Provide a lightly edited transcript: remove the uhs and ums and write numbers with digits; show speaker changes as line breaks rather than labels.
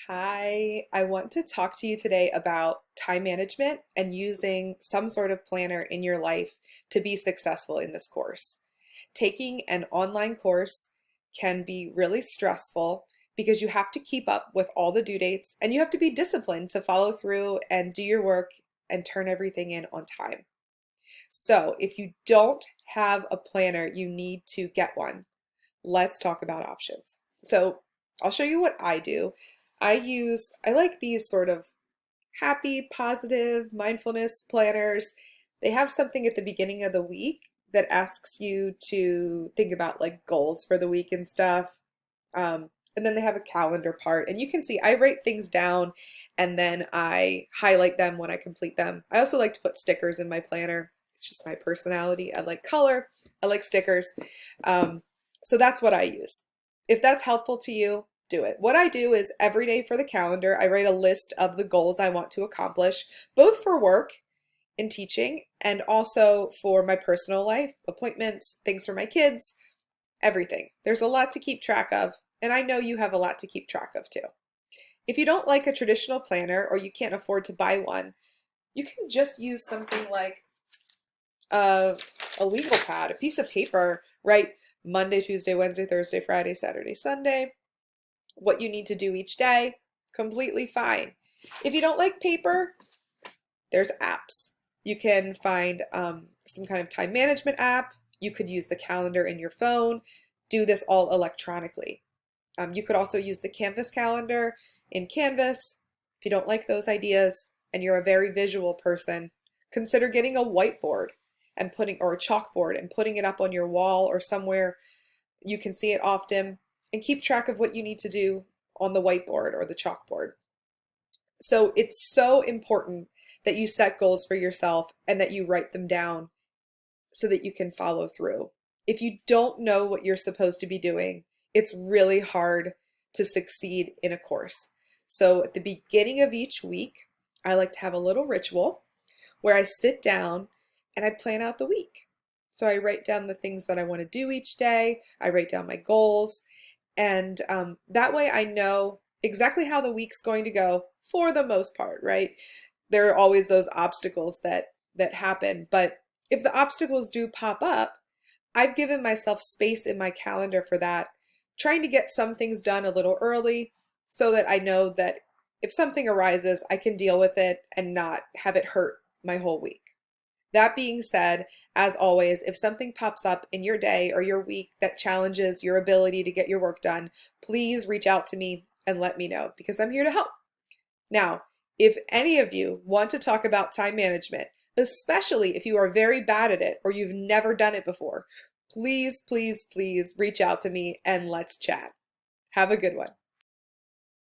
Hi, I want to talk to you today about time management and using some sort of planner in your life to be successful in this course. Taking an online course can be really stressful because you have to keep up with all the due dates and you have to be disciplined to follow through and do your work and turn everything in on time. So, if you don't have a planner, you need to get one. Let's talk about options. So I'll show you what I do. I like these sort of happy, positive mindfulness planners. They have something at the beginning of the week that asks you to think about like goals for the week and stuff. And then they have a calendar part, and you can see I write things down and then I highlight them when I complete them. I also like to put stickers in my planner. It's just my personality. I like color, I like stickers. Um, so that's what I use. If that's helpful to you, do it. What I do is every day for the calendar, I write a list of the goals I want to accomplish, both for work and teaching and also for my personal life, appointments, things for my kids, everything. There's a lot to keep track of, and I know you have a lot to keep track of too. If you don't like a traditional planner or you can't afford to buy one, you can just use something like a, a legal pad, a piece of paper, write Monday, Tuesday, Wednesday, Thursday, Friday, Saturday, Sunday, what you need to do each day, completely fine. If you don't like paper, there's apps. You can find some kind of time management app. You could use the calendar in your phone, do this all electronically. You could also use the Canvas calendar in Canvas. If you don't like those ideas and you're a very visual person, consider getting a whiteboard and putting, or a chalkboard and putting it up on your wall or somewhere you can see it often, and keep track of what you need to do on the whiteboard or the chalkboard. So it's so important that you set goals for yourself and that you write them down so that you can follow through. If you don't know what you're supposed to be doing, it's really hard to succeed in a course. So at the beginning of each week, I like to have a little ritual where I sit down and I plan out the week. So I write down the things that I want to do each day, I write down my goals, and that way I know exactly how the week's going to go for the most part, right? There are always those obstacles that happen, but if the obstacles do pop up, I've given myself space in my calendar for that, trying to get some things done a little early so that I know that if something arises, I can deal with it and not have it hurt my whole week. That being said, as always, if something pops up in your day or your week that challenges your ability to get your work done, please reach out to me and let me know because I'm here to help. Now, if any of you want to talk about time management, especially if you are very bad at it or you've never done it before, please, please, please reach out to me and let's chat. Have a good one.